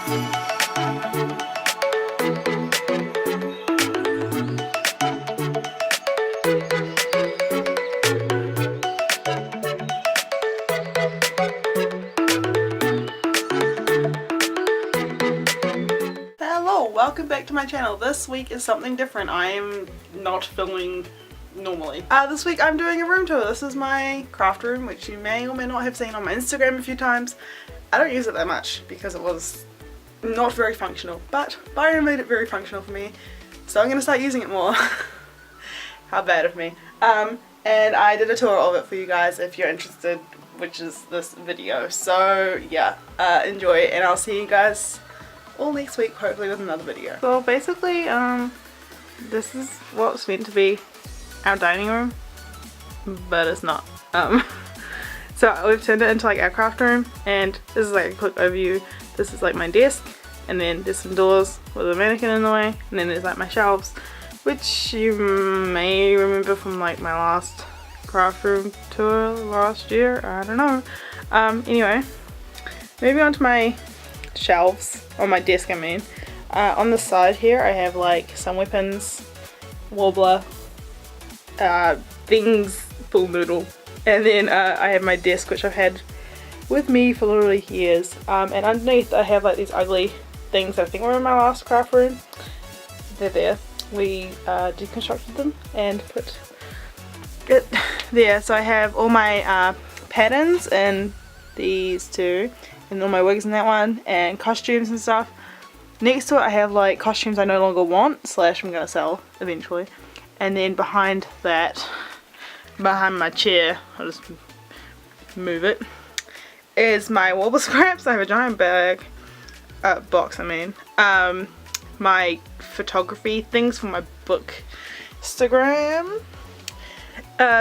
Welcome back to my channel. This week is something different. I am not filming normally. This week I'm doing a room tour. This is my craft room, which you may or may not have seen on my Instagram a few times. I don't use it that much because it was not very functional, but Byron made it very functional for me, so I'm gonna start using it more. How bad of me. And I did a tour of it for you guys if you're interested, which is this video. So yeah, enjoy, and I'll see you guys all next week, hopefully with another video. So basically, this is what's meant to be our dining room, but it's not. So we've turned it into like our craft room, and this is like a quick overview. This is like my desk, and then there's some doors with a mannequin in the way, and then there's like my shelves, which you may remember from like my last craft room tour last year, I don't know. Anyway, moving on to my shelves, on my desk I mean. On the side here I have like some weapons, warbler, things, full noodle, and then I have my desk, which I've had with me for literally years, and underneath I have like these ugly things that I think were in my last craft room. They're there. We deconstructed them and put it there. So I have all my patterns in these two, and all my wigs in that one, and costumes and stuff. Next to it I have like costumes I no longer want / I'm gonna sell eventually, and then behind that, behind my chair, I'll just move it, is my wobble scraps. I have a giant bag, box I mean, my photography things for my book Instagram,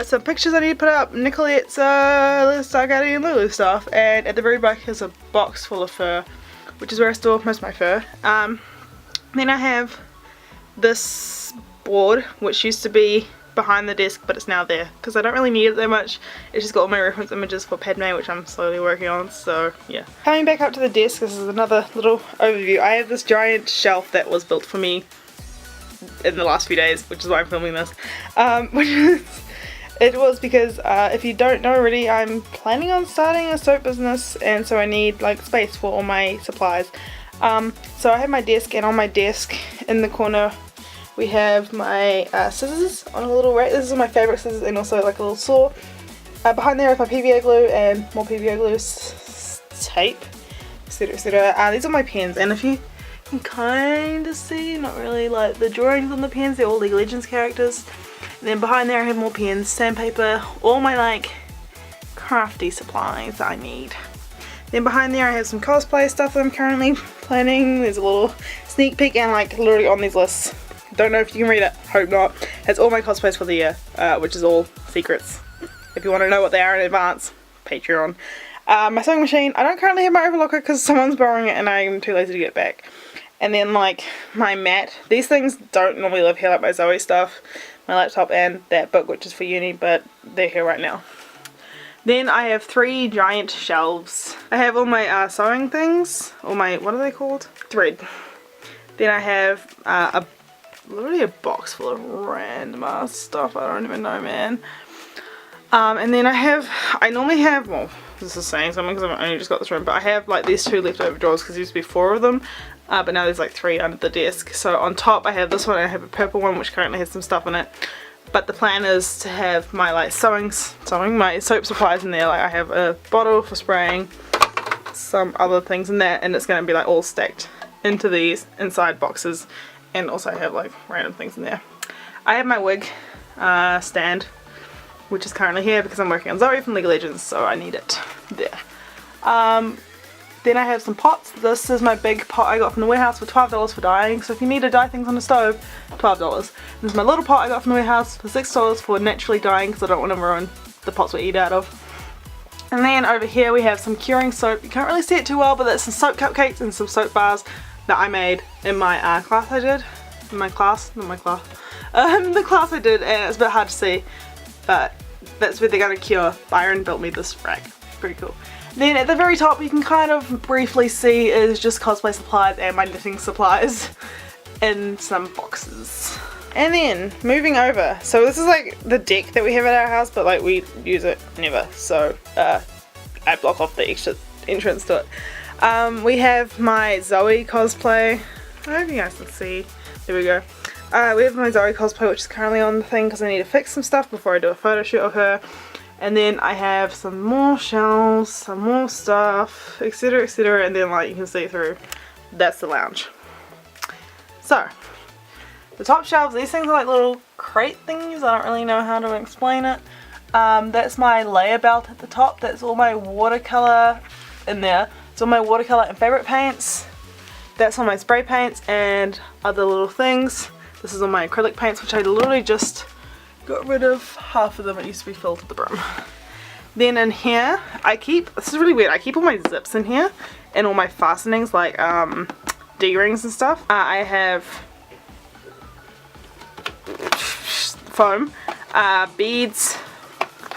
some pictures I need to put up, Nicolette's Stargate and Lulu stuff, and at the very back is a box full of fur, which is where I store most of my fur. Then I have this board, which used to be behind the desk, but it's now there because I don't really need it that much. It's just got all my reference images for Padme, which I'm slowly working on, so yeah. Coming back up to the desk, this is another little overview. I have this giant shelf that was built for me in the last few days, which is why I'm filming this. It was because, if you don't know already, I'm planning on starting a soap business, and so I need like space for all my supplies. So I have my desk, and on my desk in the corner we have my scissors on a little rack. This is my favourite scissors, and also like a little saw. Behind there is my PVA glue and more PVA glue, tape, etc, etc. These are my pens, and if you can kind of see, not really, like the drawings on the pens, they're all League of Legends characters. And then behind there I have more pens, sandpaper, all my like crafty supplies that I need. Then behind there I have some cosplay stuff that I'm currently planning. There's a little sneak peek, and like literally on these lists, don't know if you can read it, hope not, has all my cosplays for the year, which is all secrets. If you want to know what they are in advance, Patreon. My sewing machine, I don't currently have my overlocker because someone's borrowing it and I'm too lazy to get it back. And then like my mat, these things don't normally live here, like my Zoe stuff, my laptop, and that book, which is for uni, but they're here right now. Then I have 3 giant shelves. I have all my sewing things, all my, what are they called? Thread. Then I have literally a box full of random ass stuff, I don't even know, man. And then I normally have, well, this is saying something because I've only just got this room, but I have like these 2 leftover drawers because there used to be 4 of them. But now there's like 3 under the desk. So on top I have this one, and I have a purple one which currently has some stuff in it. But the plan is to have my like my soap supplies in there. Like I have a bottle for spraying, some other things in there, and it's going to be like all stacked into these inside boxes. And also I have like random things in there. I have my wig stand, which is currently here because I'm working on Zoe from League of Legends, so I need it there. Then I have some pots. This is my big pot I got from the warehouse for $12 for dyeing. So if you need to dye things on the stove, $12. This is my little pot I got from the warehouse for $6 for naturally dyeing because I don't want to ruin the pots we eat out of. And then over here we have some curing soap. You can't really see it too well, but that's some soap cupcakes and some soap bars that I made in my class I did. In my class? Not my class. The class I did, and it's a bit hard to see, but that's where they're going to cure. Byron built me this rack. Pretty cool. Then at the very top you can kind of briefly see is just cosplay supplies and my knitting supplies in some boxes. And then moving over, so this is like the deck that we have at our house, but like we use it never, so I block off the extra entrance to it. We have my Zoe cosplay. I hope you guys can see. There we go. We have my Zoe cosplay, which is currently on the thing because I need to fix some stuff before I do a photo shoot of her. And then I have some more shelves, some more stuff, etc, etc, and then like you can see through, that's the lounge. So the top shelves, these things are like little crate thingies, I don't really know how to explain it. That's my layer belt at the top, that's all my watercolour in there. It's all my watercolour and fabric paints. That's all my spray paints and other little things. This is all my acrylic paints, which I literally just got rid of half of them. It used to be filled to the brim. Then in here, this is really weird, I keep all my zips in here and all my fastenings like D-rings and stuff. I have foam, beads,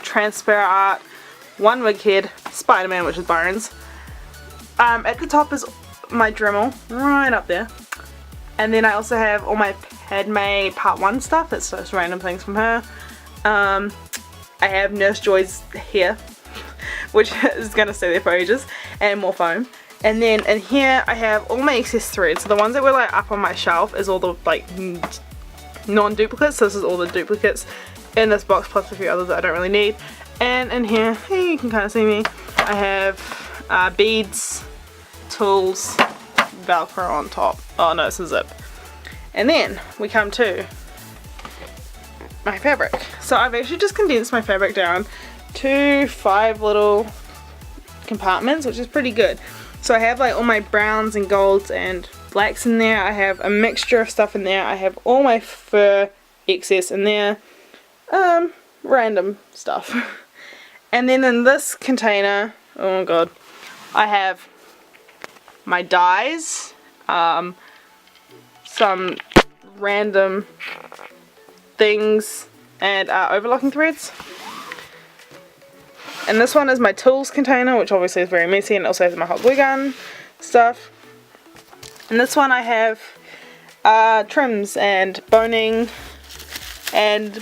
transparent art, one wig head, Spider-Man, which is Byron's. At the top is my Dremel, right up there. And then I also have all my Padme Part 1 stuff, that's just random things from her. I have Nurse Joy's hair, which is going to stay there for ages, and more foam. And then in here I have all my excess threads. So the ones that were like up on my shelf is all the like non-duplicates, so this is all the duplicates in this box plus a few others that I don't really need. And in here, hey, you can kind of see me, I have beads, tools, Velcro on top. Oh no, it's a zip. And then we come to my fabric. So I've actually just condensed my fabric down to 5 little compartments, which is pretty good. So I have like all my browns and golds and blacks in there. I have a mixture of stuff in there. I have all my fur excess in there. Random stuff. And then in this container, oh my god, I have my dyes, some random things, and overlocking threads. And this one is my tools container, which obviously is very messy, and it also has my hot glue gun stuff. And this one I have trims and boning, and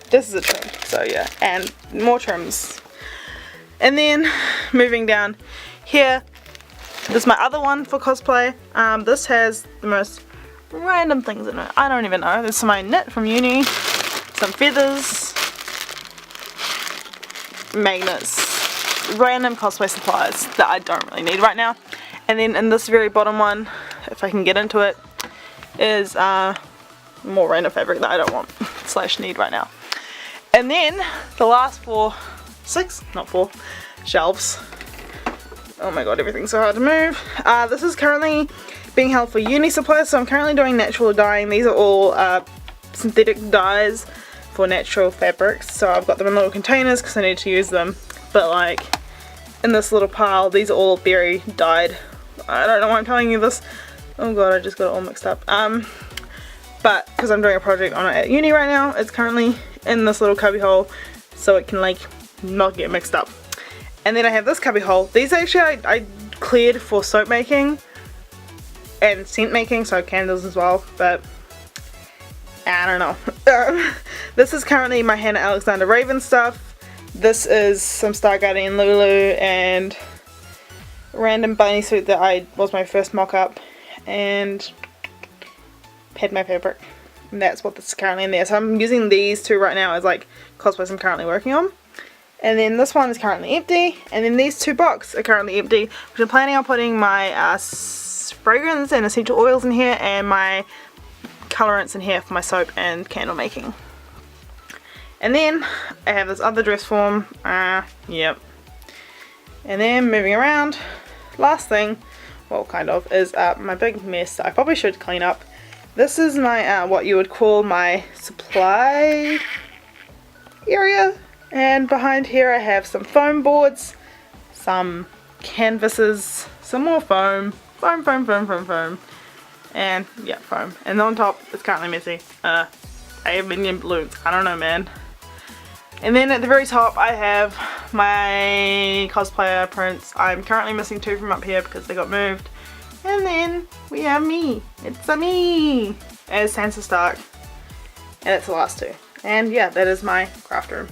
this is a trim, so yeah, and more trims. And then moving down here, this is my other one for cosplay. This has the most random things in it. I don't even know. This is my knit from uni, some feathers, magnets, random cosplay supplies that I don't really need right now. And then in this very bottom one, if I can get into it, is more random fabric that I don't want / need right now. And then the last 6 shelves. Oh my god, everything's so hard to move. This is currently being held for uni supplies, so I'm currently doing natural dyeing. These are all synthetic dyes for natural fabrics, so I've got them in little containers because I need to use them. But like in this little pile, these are all berry dyed. I don't know why I'm telling you this. Oh god, I just got it all mixed up. But because I'm doing a project on it at uni right now, it's currently in this little cubby hole so it can like not get mixed up. And then I have this cubby hole. These actually I cleared for soap making and scent making, so candles as well, but I don't know. This is currently my Hannah Alexander Raven stuff. This is some Star Guardian Lulu and random bunny suit that was my first mock-up, and Padme fabric. And that's what this is currently in there. So I'm using these two right now as like cosplays I'm currently working on. And then this one is currently empty, and then these 2 boxes are currently empty, which I'm planning on putting my fragrance and essential oils in here, and my colorants in here for my soap and candle making. And then I have this other dress form, yep. And then moving around, last thing, well kind of, is my big mess that I probably should clean up. This is my, what you would call my supply area. And behind here I have some foam boards, some canvases, some more foam, and yeah, foam. And on top, it's currently messy. I have minion balloons, I don't know man. And then at the very top I have my cosplayer prints. I'm currently missing 2 from up here because they got moved. And then we have me. It's a me as Sansa Stark. And it's the last 2. And yeah, that is my craft room.